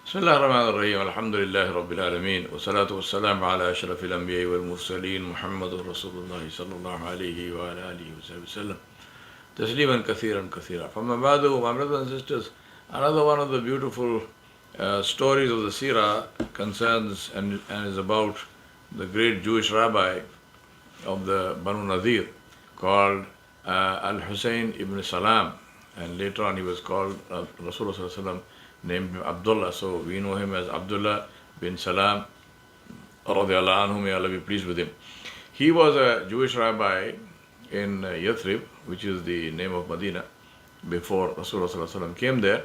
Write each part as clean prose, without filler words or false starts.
بسم الله الرحمن الرحيم الحمد لله رب العالمين والصلاة والسلام على أشرف الأنبياء والمرسلين محمد رسول الله صلى الله عليه وعلى آله وصحبه وسلم تسليما كثيرا كثيرا. From Abadu, my brothers and sisters, another one of the beautiful stories of the Sirah concerns and is about the great Jewish rabbi of the Banu Nadir called Al-Hussein ibn Salam, and later on he was called Rasulullah named him Abdullah, so we know him as Abdullah bin Salam radiallahu anhu, may Allah be pleased with him. He was a Jewish rabbi in Yathrib, which is the name of Medina, before Rasulullah came there,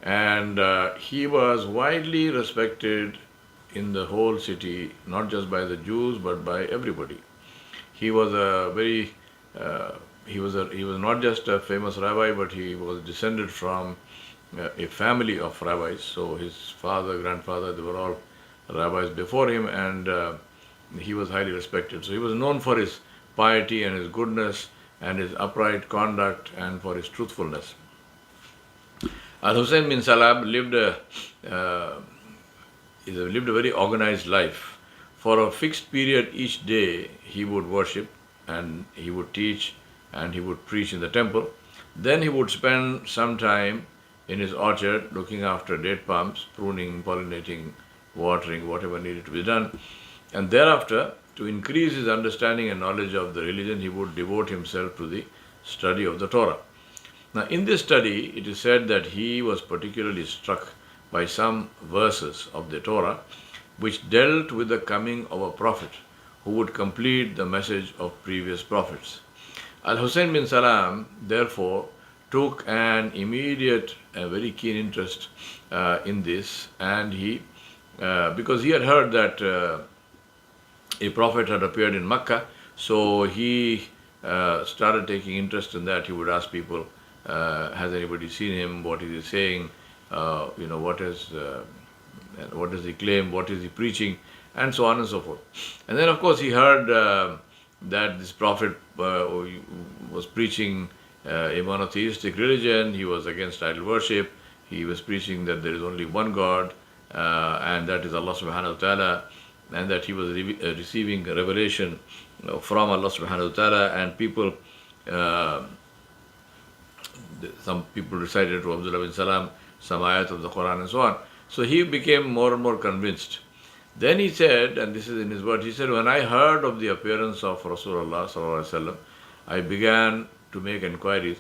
and he was widely respected in the whole city, not just by the Jews but by everybody. He was he was not just a famous rabbi, but he was descended from a family of rabbis. So his father, grandfather, they were all rabbis before him, and he was highly respected. So he was known for his piety and his goodness and his upright conduct and for his truthfulness. Al-Hussein bin Salam lived a very organized life. For a fixed period each day, he would worship and he would teach and he would preach in the temple. Then he would spend some time in his orchard looking after date palms, pruning, pollinating, watering, whatever needed to be done. And thereafter, to increase his understanding and knowledge of the religion, he would devote himself to the study of the Torah. Now, in this study, it is said that he was particularly struck by some verses of the Torah which dealt with the coming of a prophet who would complete the message of previous prophets. Al-Hussein bin Salam, therefore, took an immediate and very keen interest in this, and he, because he had heard that a prophet had appeared in Mecca, so he started taking interest in that. He would ask people, has anybody seen him, what is he saying, what is he claim, what is he preaching, and so on and so forth. And then of course he heard that this prophet was preaching a monotheistic religion. He was against idol worship. He was preaching that there is only one God, and that is Allah subhanahu wa ta'ala, and that he was receiving revelation from Allah subhanahu wa ta'ala, and people, some people recited to Abdullah bin Salam some ayat of the Quran and so on. So he became more and more convinced. Then he said, and this is in his words, he said, when I heard of the appearance of Rasulullah sallallahu alaihi wasallam, I began to make inquiries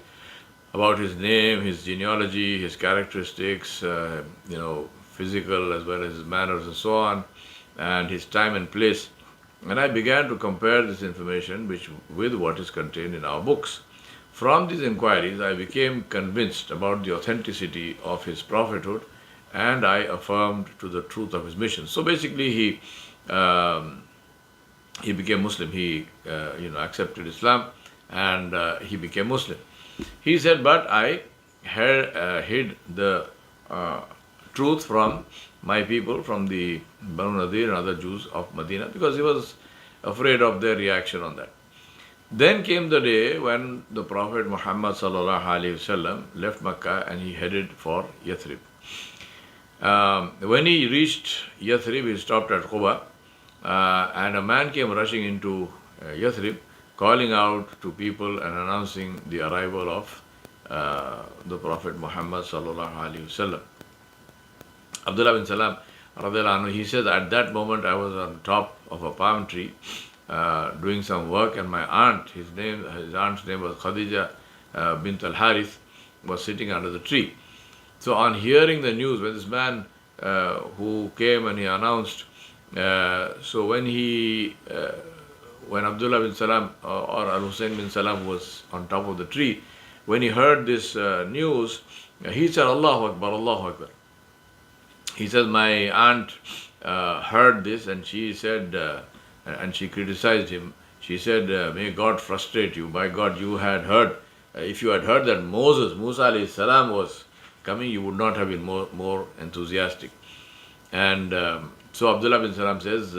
about his name, his genealogy, his characteristics, physical as well as his manners and so on, and his time and place. And I began to compare this information with what is contained in our books. From these inquiries, I became convinced about the authenticity of his prophethood, and I affirmed to the truth of his mission. So basically, he became Muslim. He accepted Islam, and he became Muslim. He said, but I hid the truth from my people, from the Banu Nadir and other Jews of Medina, because he was afraid of their reaction on that. Then came the day when the Prophet Muhammad sallallahu alaihi wasallam left Makkah and he headed for Yathrib. When he reached Yathrib, he stopped at Quba, and a man came rushing into Yathrib, calling out to people and announcing the arrival of the Prophet Muhammad sallallahu alaihi wasallam. Abdullah bin Salam radiallahu anhu, he says, at that moment I was on top of a palm tree doing some work, and my aunt, his aunt's name was Khadija bint al-Harith, was sitting under the tree. So on hearing the news, when this man who came and he announced, so when Abdullah bin Salam or Al-Hussein bin Salam was on top of the tree, when he heard this news, he said, Allahu Akbar, Allahu Akbar. He says, my aunt heard this, and she said, and she criticized him. She said, may God frustrate you. By God, you had heard, if you had heard that Musa alayhi salam was coming, you would not have been more enthusiastic. And so Abdullah bin Salam says,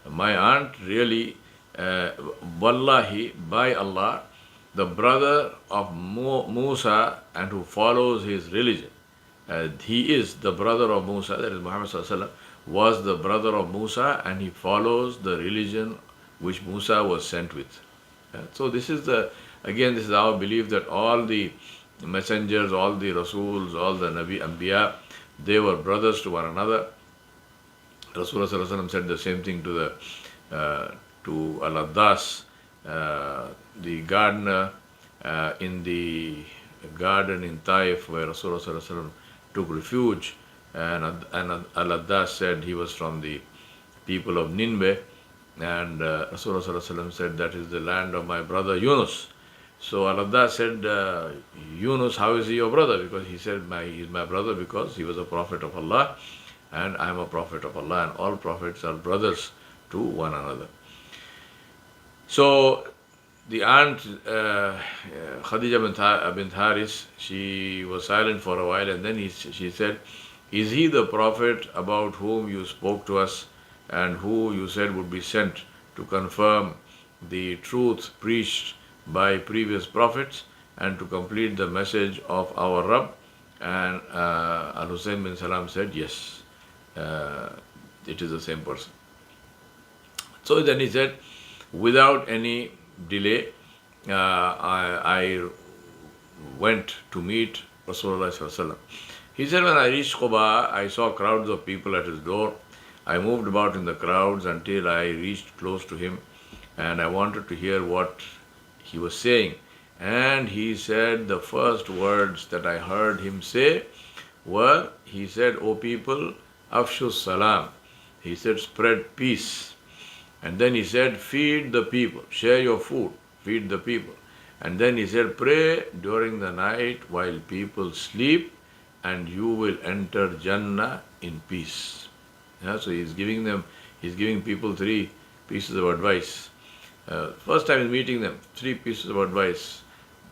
my aunt really, wallahi, by Allah, the brother of Musa and who follows his religion, he is the brother of Musa, that is Muhammad ﷺ, was the brother of Musa, and he follows the religion which Musa was sent with. So this is this is our belief that all the messengers, all the Rasuls, all the Nabi Anbiya, they were brothers to one another. Rasulullah ﷺ said the same thing to Al-Addas, the gardener in the garden in Taif, where Rasulullah ﷺ took refuge, and Al-Addas said he was from the people of Nineveh, and Rasulullah ﷺ said that is the land of my brother Yunus. So Al-Addas said, Yunus, how is he your brother? Because he said, he is my brother because he was a prophet of Allah, and I am a prophet of Allah, and all prophets are brothers to one another. So the aunt Khadija bint Haris, she was silent for a while, and then she said, is he the prophet about whom you spoke to us and who you said would be sent to confirm the truth preached by previous prophets and to complete the message of our Rabb? And Al-Husayn bin Salam said, yes, it is the same person. So then he said, without any delay, I went to meet Rasulullah ﷺ. He said, when I reached Quba, I saw crowds of people at his door. I moved about in the crowds until I reached close to him, and I wanted to hear what he was saying. And he said the first words that I heard him say were, he said, O people, Afshu Salam. He said, spread peace. And then he said, feed the people, share your food, feed the people. And then he said, pray during the night while people sleep, and you will enter Jannah in peace. So he's giving people 3 pieces of advice. First time he's meeting them, 3 pieces of advice.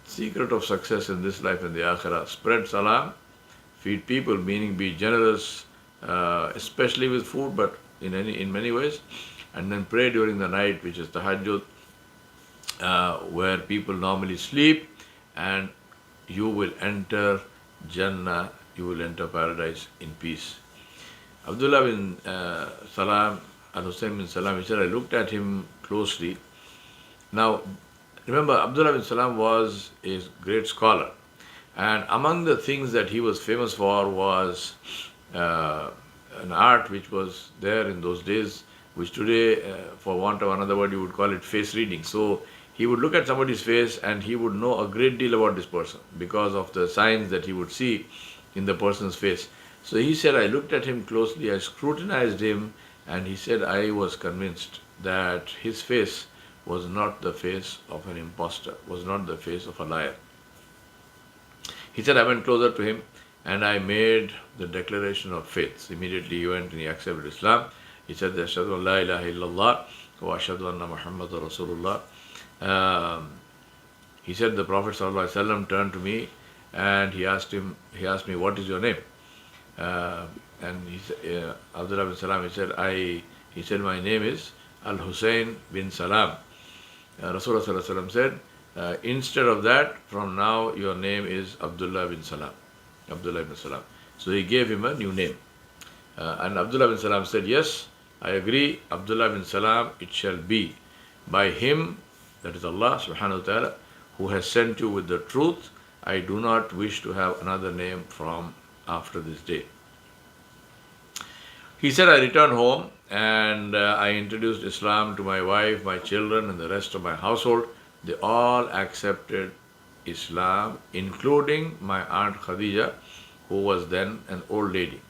Secret of success in this life and the akhirah: spread salam, feed people, meaning be generous, especially with food, but in many ways. And then pray during the night, which is tahajjud, where people normally sleep, and you will enter Jannah, you will enter paradise in peace. Abdullah bin Salam, Al-Husayn bin Salam, he said, I looked at him closely. Now, remember, Abdullah bin Salam was a great scholar, and among the things that he was famous for was an art which was there in those days, which today, for want of another word, you would call it face reading. So he would look at somebody's face and he would know a great deal about this person because of the signs that he would see in the person's face. So he said, I looked at him closely, I scrutinized him, and he said, I was convinced that his face was not the face of an impostor, was not the face of a liar. He said, I went closer to him and I made the declaration of faith. Immediately he went and he accepted Islam. He said, Ashhadu an la ilaha illallah wa ashhadu anna Muhammadan Rasulullah. He said, the Prophet ﷺ turned to me and he asked me, what is your name? And he said, Abdullah bin Salam, he said, my name is Al-Husayn bin Salam. Rasulullah ﷺ said, instead of that, from now your name is Abdullah bin Salam. Abdullah bin Salam. So he gave him a new name. And Abdullah bin Salam said, yes, I agree, Abdullah bin Salam, it shall be. By him, that is Allah subhanahu wa ta'ala, who has sent you with the truth, I do not wish to have another name from after this day. He said, I returned home and I introduced Islam to my wife, my children, and the rest of my household. They all accepted Islam, including my aunt Khadija, who was then an old lady.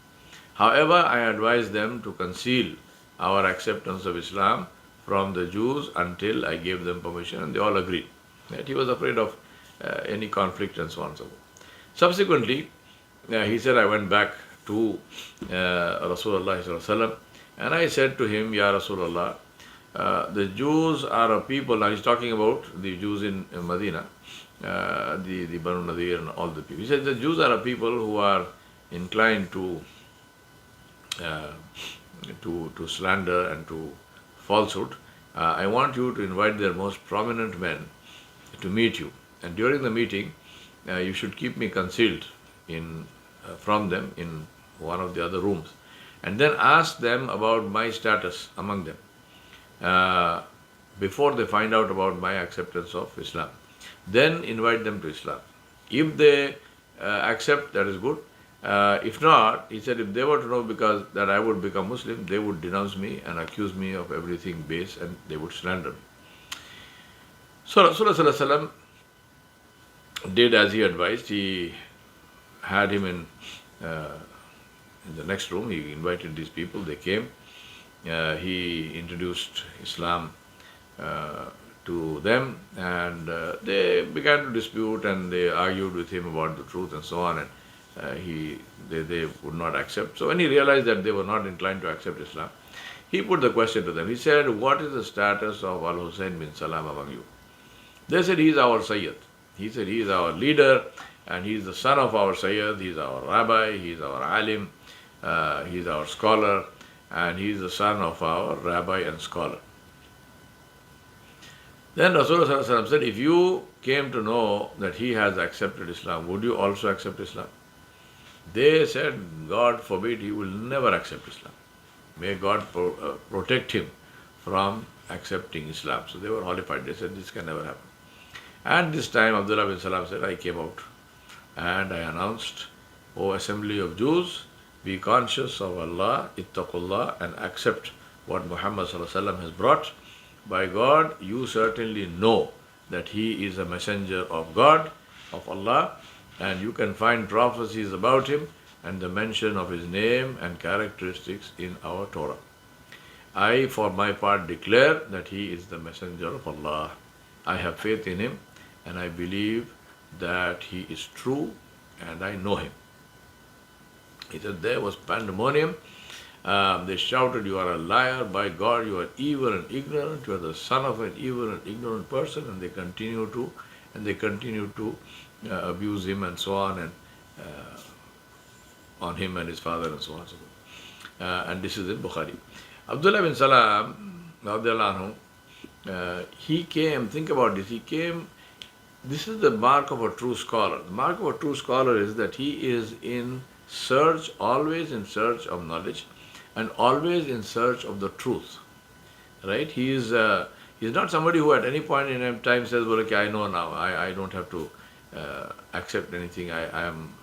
However, I advised them to conceal our acceptance of Islam from the Jews until I gave them permission, and they all agreed. That he was afraid of any conflict and so on and so forth. Subsequently, he said, I went back to Rasulullah ﷺ, and I said to him, Ya Rasulullah, the Jews are a people, now he's talking about the Jews in Medina, the Banu Nadir and all the people. He said, the Jews are a people who are inclined to slander and to falsehood. I want you to invite their most prominent men to meet you. And during the meeting, you should keep me concealed in from them in one of the other rooms, and then ask them about my status among them uh, before they find out about my acceptance of Islam. Then invite them to Islam. If they accept, that is good. If not, he said, if they were to know because that I would become Muslim, they would denounce me and accuse me of everything base, and they would slander me. So Rasulullah did as he advised. He had him in the next room. He invited these people. They came. He introduced Islam to them, and they began to dispute, and they argued with him about the truth and so on, and they would not accept. So when he realized that they were not inclined to accept Islam, he put the question to them. He said, what is the status of Al-Hussein bin Salam among you? They said, he is our Sayyid. He said, he is our leader, and he is the son of our Sayyid, he is our rabbi, he is our alim, he is our scholar, and he is the son of our rabbi and scholar. Then Rasulullah said, if you came to know that he has accepted Islam, would you also accept Islam? They said, God forbid, he will never accept Islam. May God protect him from accepting Islam. So they were horrified. They said, this can never happen. And this time Abdullah bin Salam said, I came out and I announced, O assembly of Jews, be conscious of Allah, ittaqullah, and accept what Muhammad ﷺ has brought. By God, you certainly know that he is a messenger of God, of Allah, and you can find prophecies about him and the mention of his name and characteristics in our Torah. I, for my part, declare that he is the messenger of Allah. I have faith in him, and I believe that he is true, and I know him. He said there was pandemonium. They shouted, you are a liar, by God, you are evil and ignorant, you are the son of an evil and ignorant person, and they continue to abuse him and so on, and on him and his father and so on and so forth. And this is in Bukhari. Abdullah bin Salam, he came, think about this, he came, this is the mark of a true scholar. The mark of a true scholar is that he is in search, always in search of knowledge, and always in search of the truth. Right? He is not somebody who at any point in time says, well, okay, I know now, I don't have to accept anything, I'm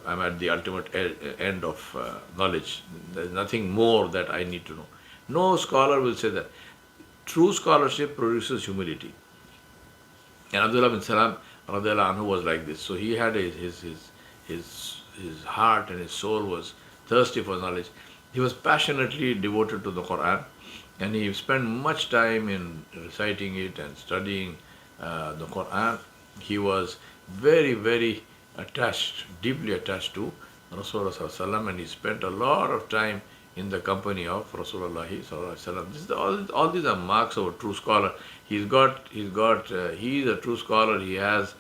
at the ultimate end of knowledge. There's nothing more that I need to know. No scholar will say that. True scholarship produces humility. And Abdullah bin Salam radiallahu anhu was like this. So he had his heart and his soul was thirsty for knowledge. He was passionately devoted to the Quran, and he spent much time in reciting it and studying the Quran. He was very, very attached, deeply attached to Rasulullah ﷺ, and he spent a lot of time in the company of Rasulullah ﷺ. All these are marks of a true scholar. He is a true scholar. He has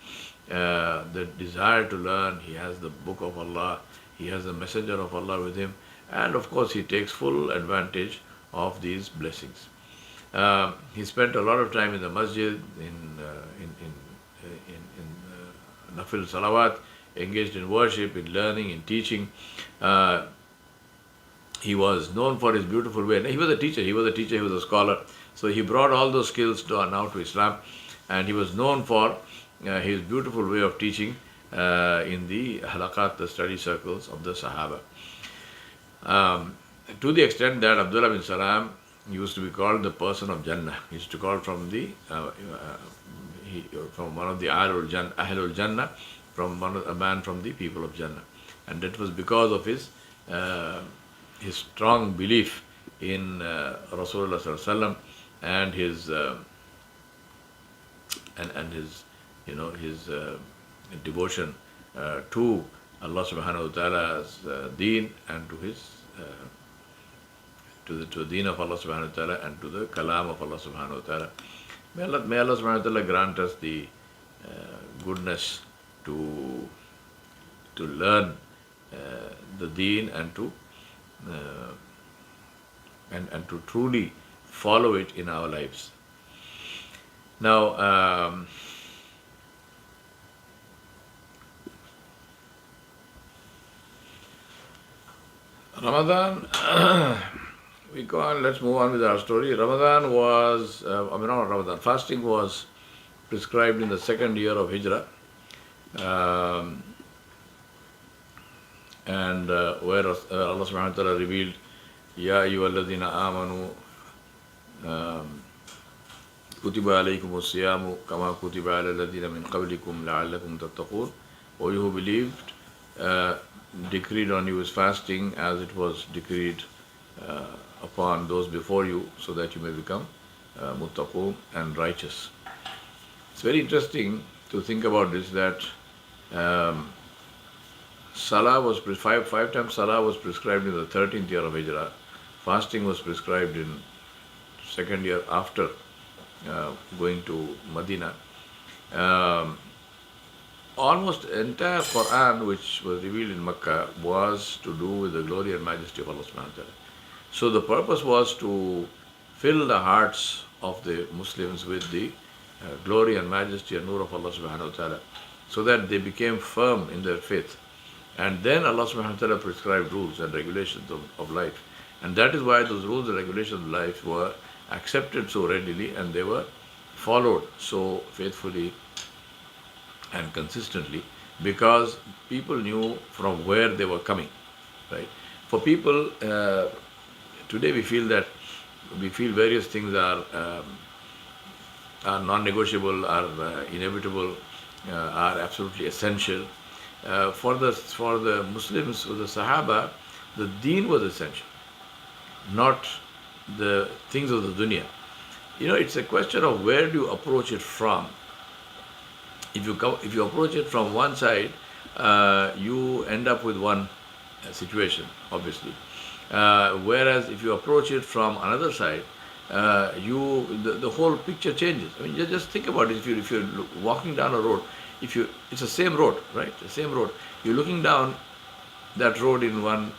the desire to learn. He has the book of Allah. He has the messenger of Allah with him. And of course, he takes full advantage of these blessings. He spent a lot of time in the masjid, in nafil salawat, engaged in worship, in learning, in teaching. He was known for his beautiful way. He was a teacher, he was a scholar. So he brought all those skills now to Islam, and he was known for his beautiful way of teaching in the halaqat, the study circles of the Sahaba. To the extent that Abdullah bin Salam used to be called the person of Jannah. He used to call from one of the Ahlul Jannah, from a man from the people of Jannah. And that was because of his strong belief in Rasulullah ﷺ and his devotion to Allah subhanahu wa ta'ala's deen, and to his to the deen of Allah subhanahu wa ta'ala, and to the kalam of Allah subhanahu wa ta'ala. May Allah subhanahu wa ta'ala grant us the goodness to learn the deen, and to truly follow it in our lives. Now, Ramadan, we go on, let's move on with our story. Ramadan was, not Ramadan, fasting was prescribed in the second year of Hijrah. Um, and where Allah subhanahu wa ta'ala revealed, Ya ayyuhalladhina amanu kutiba alaykumus siyamu kama kutiba ala alladhina min qablikum la'allakum tattaqun. O you who believed, decreed on you is fasting as it was decreed upon those before you, so that you may become muttaqun and righteous. It's very interesting to think about this, that Salah was five times Salah was prescribed in the 13th year of Hijrah. Fasting was prescribed in second year after going to Medina. Almost entire Quran which was revealed in Mecca was to do with the glory and majesty of Allah subhanahu wa ta'ala. So the purpose was to fill the hearts of the Muslims with the glory and majesty and nur of Allah subhanahu wa ta'ala, so that they became firm in their faith. And then Allah subhanahu wa ta'ala prescribed rules and regulations of life. And that is why those rules and regulations of life were accepted so readily, and they were followed so faithfully and consistently, because people knew from where they were coming, right? For people, today we feel various things are non-negotiable, are inevitable, are absolutely essential. For the Muslims, for the Sahaba, the deen was essential, not the things of the dunya. It's a question of where do you approach it from. If you approach it from one side, you end up with one situation, obviously. Whereas if you approach it from another side, the whole picture changes. I mean, just think about it. If you're walking down a road, it's the same road, right? The same road. You're looking down that road in one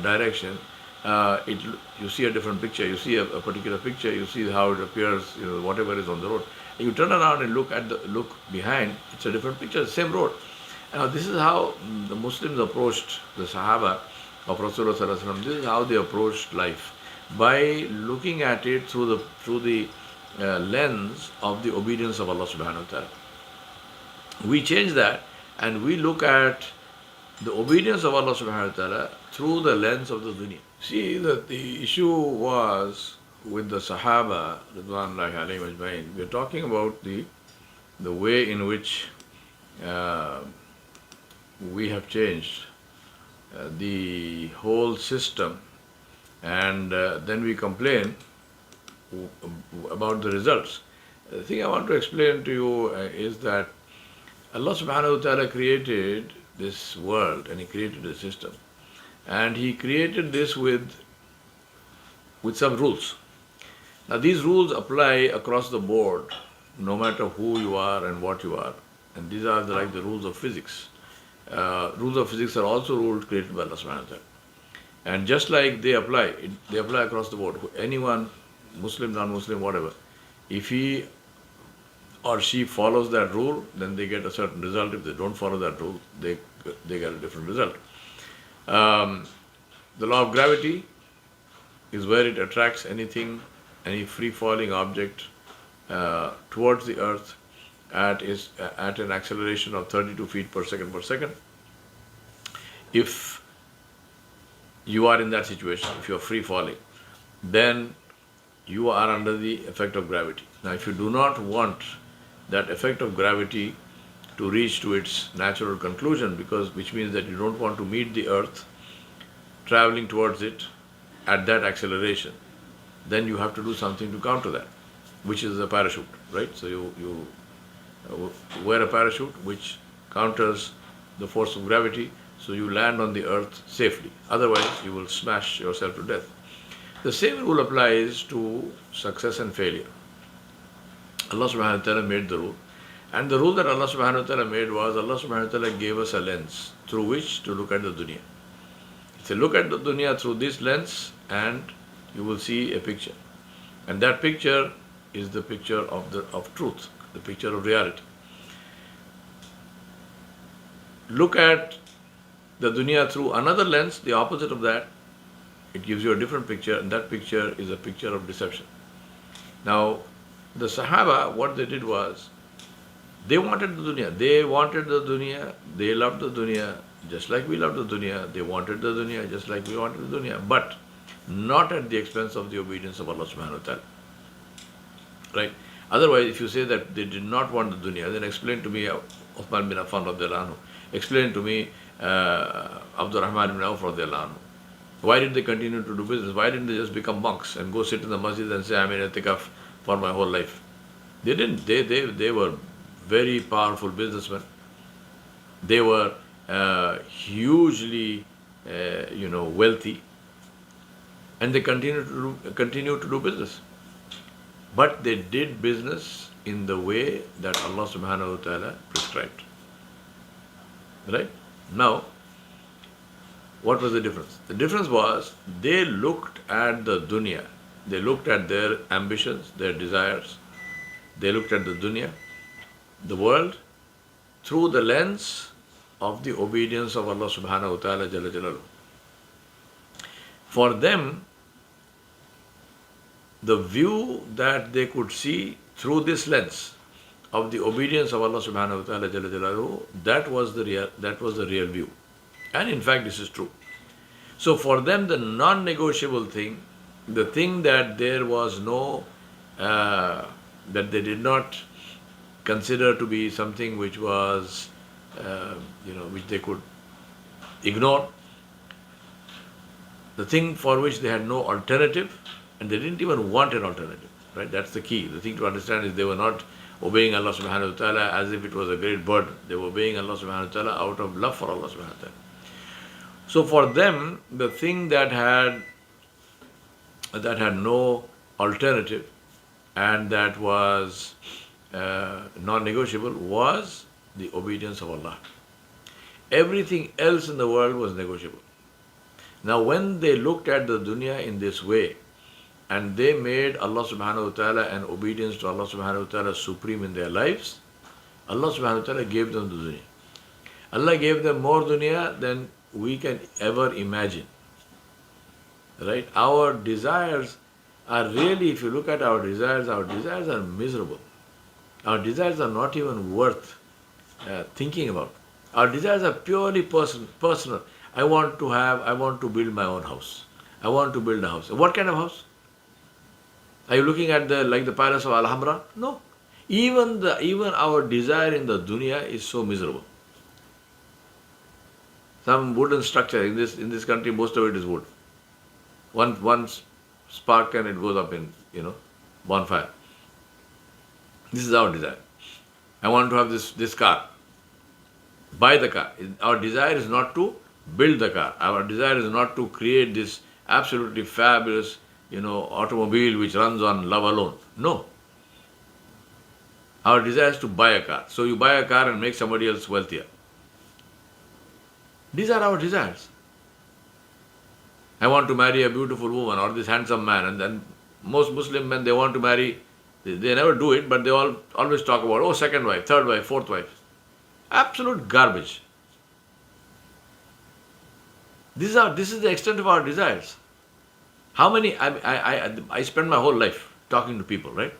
direction. You see a different picture. You see a particular picture. You see how it appears. Whatever is on the road. You turn around and look behind. It's a different picture. The same road. Now this is how the Muslims approached the Sahaba of Rasulullah. This is how they approached life, by looking at it through the lens of the obedience of Allah subhanahu wa ta'ala. We change that and we look at the obedience of Allah subhanahu wa ta'ala through the lens of the dunya. See, that the issue was with the Sahaba, Ridwanullahi alayhim ajma'in. We're talking about the way in which we have changed the whole system, and then we complain about the results. The thing I want to explain to you is that Allah subhanahu wa ta'ala created this world, and He created the system, and He created this with some rules. Now these rules apply across the board, no matter who you are and what you are, and these are like the rules of physics. Rules of physics are also rules created by Allah subhanahu wa ta'ala, and just like they apply across the board. Anyone, Muslim, non-Muslim, whatever, if he or she follows that rule, then they get a certain result. If they don't follow that rule, they get a different result. The law of gravity is where it attracts any free-falling object towards the earth at an acceleration of 32 feet per second. If you are in that situation, if you are free-falling, then you are under the effect of gravity. Now, if you do not want that effect of gravity to reach to its natural conclusion, which means that you don't want to meet the earth traveling towards it at that acceleration, then you have to do something to counter that, which is a parachute, right? So you wear a parachute which counters the force of gravity, so you land on the earth safely. Otherwise, you will smash yourself to death. The same rule applies to success and failure. Allah subhanahu wa ta'ala made the rule. And the rule that Allah subhanahu wa ta'ala made was, Allah subhanahu wa ta'ala gave us a lens through which to look at the dunya. So look at the dunya through this lens and you will see a picture. And that picture is the picture of truth, the picture of reality. Look at the dunya through another lens, the opposite of that, It gives you a different picture, and that picture is a picture of deception. Now, the Sahaba, what they did was, they wanted the dunya. They wanted the dunya. They loved the dunya just like we love the dunya. They wanted the dunya just like we wanted the dunya. But not at the expense of the obedience of Allah subhanahu wa ta'ala. Right? Otherwise, if you say that they did not want the dunya, then explain to me Uthman bin Affan radiallahu anhu. Explain to me Abdul Rahman bin Auf radiallahu anhu. Why did they continue to do business? Why didn't they just become monks and go sit in the masjid and say, I'm in itikaf for my whole life? They didn't. They were very powerful businessmen. They were hugely, wealthy, and they continued to do business. But they did business in the way that Allah subhanahu wa ta'ala prescribed. Right? Now, what was the difference? The difference was they looked at the dunya. They looked at their ambitions, their desires. They looked at the dunya, the world, through the lens of the obedience of Allah subhanahu wa ta'ala jalla jalaluhu. For them, the view that they could see through this lens of the obedience of Allah subhanahu wa ta'ala jalla jalaluhu, that was the real view. And in fact, this is true. So for them, the non-negotiable thing, the thing that there was no, that they did not consider to be something which was, which they could ignore, the thing for which they had no alternative, and they didn't even want an alternative, right? That's the key. The thing to understand is they were not obeying Allah subhanahu wa ta'ala as if it was a great burden. They were obeying Allah subhanahu wa ta'ala out of love for Allah subhanahu wa ta'ala. So for them, the thing that had no alternative and that was non-negotiable was the obedience of Allah. Everything else in the world was negotiable. Now when they looked at the dunya in this way, and they made Allah subhanahu wa ta'ala and obedience to Allah subhanahu wa ta'ala supreme in their lives, Allah subhanahu wa ta'ala gave them the dunya. Allah gave them more dunya than we can ever imagine. Right? Our desires are really, if you look at our desires are miserable. Our desires are not even worth thinking about. Our desires are purely personal. I want to build my own house. I want to build a house. What kind of house? Are you looking at the palace of Alhambra? No. Even our desire in the dunya is so miserable. Some wooden structure in this country, most of it is wood. One spark and it goes up in bonfire. This is our desire. I want to have this car. Buy the car. Our desire is not to build the car. Our desire is not to create this absolutely fabulous automobile which runs on love alone. No. Our desire is to buy a car. So you buy a car and make somebody else wealthier. These are our desires. I want to marry a beautiful woman or this handsome man, and then most Muslim men, they want to marry, they never do it, but they always talk about, second wife, third wife, fourth wife. Absolute garbage. This is the extent of our desires. How many, I spend my whole life talking to people, right?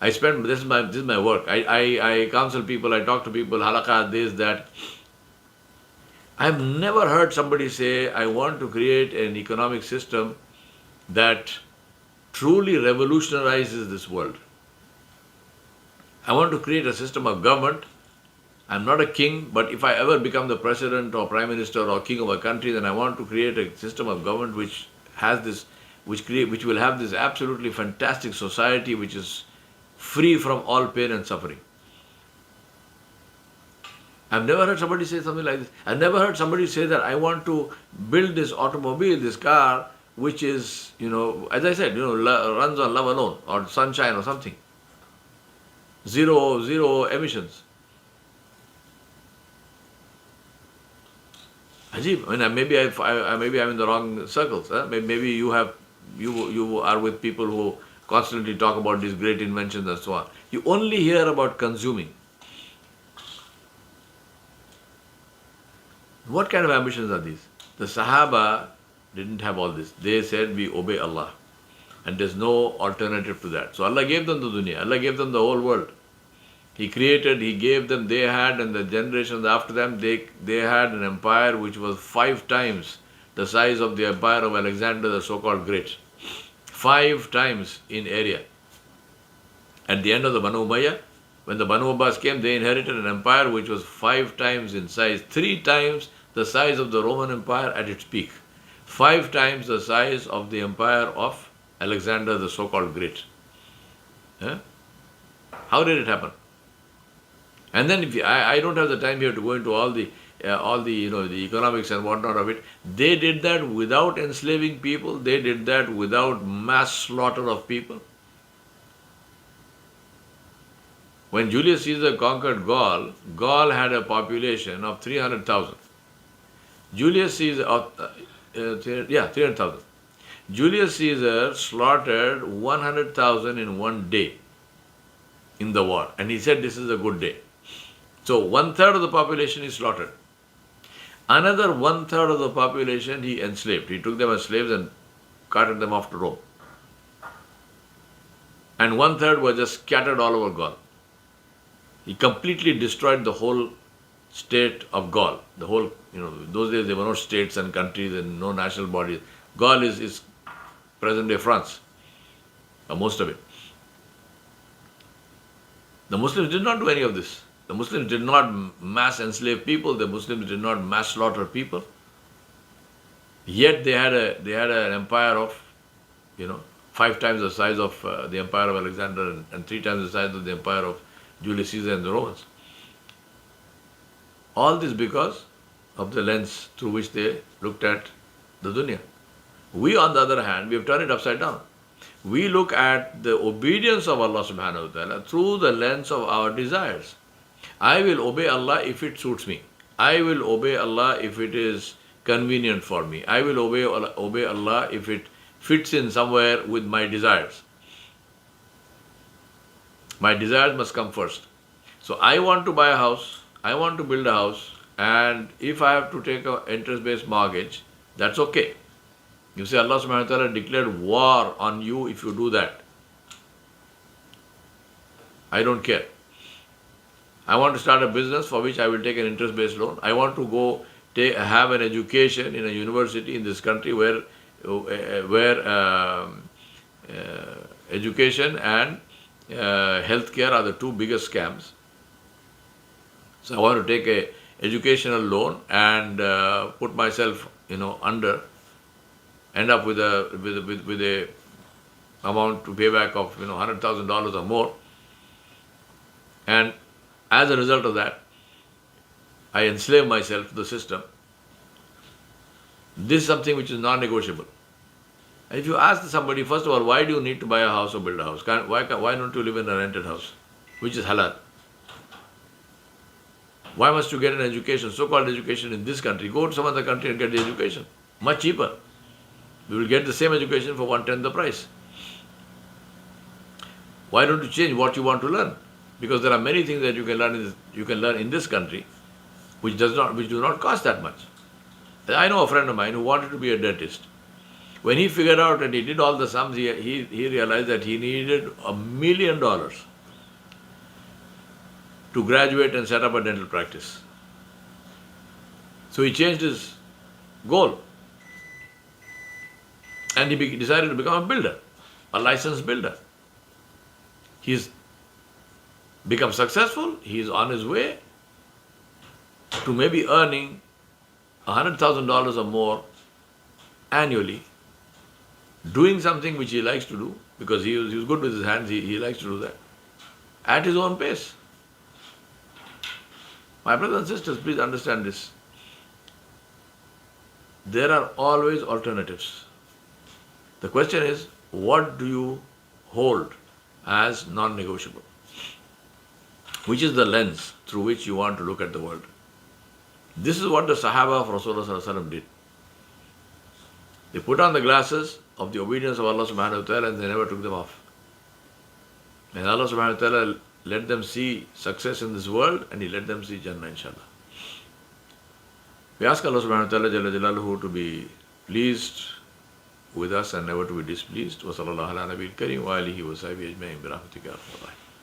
This is my work. I counsel people, I talk to people, halakha, this, that. I've never heard somebody say, I want to create an economic system that truly revolutionizes this world. I want to create a system of government. I'm not a king, but if I ever become the president or prime minister or king of a country, then I want to create a system of government which will have this absolutely fantastic society which is free from all pain and suffering. I've never heard somebody say something like this. I've never heard somebody say that I want to build this automobile, this car, which is, as I said, runs on love alone or sunshine or something. Zero emissions. Ajib. Maybe I'm in the wrong circles. Maybe you are with people who constantly talk about these great inventions and so on. You only hear about consuming. What kind of ambitions are these? The Sahaba, didn't have all this. They said, we obey Allah. And there's no alternative to that. So Allah gave them the dunya. Allah gave them the whole world. He created, He gave them, they had, and the generations after them, they had an empire which was 5 times the size of the empire of Alexander the so-called Great. 5 times in area. At the end of the Banu Umayyah, when the Banu Abbas came, they inherited an empire which was 5 times in size, 3 times the size of the Roman Empire at its peak, 5 times the size of the empire of Alexander the so-called Great. How did it happen? And then, I don't have the time here to go into all the the economics and whatnot of it. They did that without enslaving people. They did that without mass slaughter of people. When Julius Caesar conquered Gaul, Gaul had a population of 300,000. Julius Caesar, 300,000. Julius Caesar slaughtered 100,000 in one day in the war, and he said this is a good day. So 1/3 of the population he slaughtered. Another 1/3 of the population he enslaved. He took them as slaves and carted them off to Rome. And 1/3 were just scattered all over Gaul. He completely destroyed the whole state of Gaul. The whole, those days there were no states and countries and no national bodies. Gaul is present-day France, most of it. The Muslims did not do any of this. The Muslims did not mass enslave people. The Muslims did not mass slaughter people. Yet they had an empire of, 5 times the size of the empire of Alexander and 3 times the size of the empire of Julius Caesar and the Romans. All this because of the lens through which they looked at the dunya. We, on the other hand, we have turned it upside down. We look at the obedience of Allah subhanahu wa ta'ala through the lens of our desires. I will obey Allah if it suits me. I will obey Allah if it is convenient for me. I will obey Allah if it fits in somewhere with my desires. My desires must come first. So I want to buy a house, I want to build a house, and if I have to take an interest-based mortgage, that's okay. You say Allah subhanahu wa ta'ala declared war on you if you do that. I don't care. I want to start a business for which I will take an interest-based loan. I want to go have an education in a university in this country where education and healthcare are the 2 biggest scams. So I want to take a educational loan and put myself, under, end up with a amount to pay back of $100,000 or more, and as a result of that, I enslave myself to the system. This is something which is non-negotiable. And if you ask somebody, first of all, why do you need to buy a house or build a house? Why don't you live in a rented house, which is halal? Why must you get an education, so-called education in this country? Go to some other country and get the education. Much cheaper. You will get the same education for 1/10 the price. Why don't you change what you want to learn? Because there are many things that you can learn in this country which do not cost that much. I know a friend of mine who wanted to be a dentist. When he figured out and he did all the sums, he realized that he needed $1 million to graduate and set up a dental practice. So he changed his goal. And he decided to become a builder, a licensed builder. He's become successful. He is on his way to maybe earning $100,000 or more annually, doing something which he likes to do, because he was good with his hands, he likes to do that, at his own pace. My brothers and sisters, please understand this. There are always alternatives. The question is, what do you hold as non-negotiable? Which is the lens through which you want to look at the world? This is what the Sahaba of Rasulullah did. They put on the glasses of the obedience of Allah subhanahu wa ta'ala and they never took them off. And Allah subhanahu wa ta'ala let them see success in this world and He let them see Jannah, inshallah. We ask Allah subhanahu wa ta'ala Jalla Jalaluhu to be pleased with us and never to be displeased. وصلى الله على نبي الكريم وآله وصحبه أجمعين برحمتك يا أرحم الراحمين.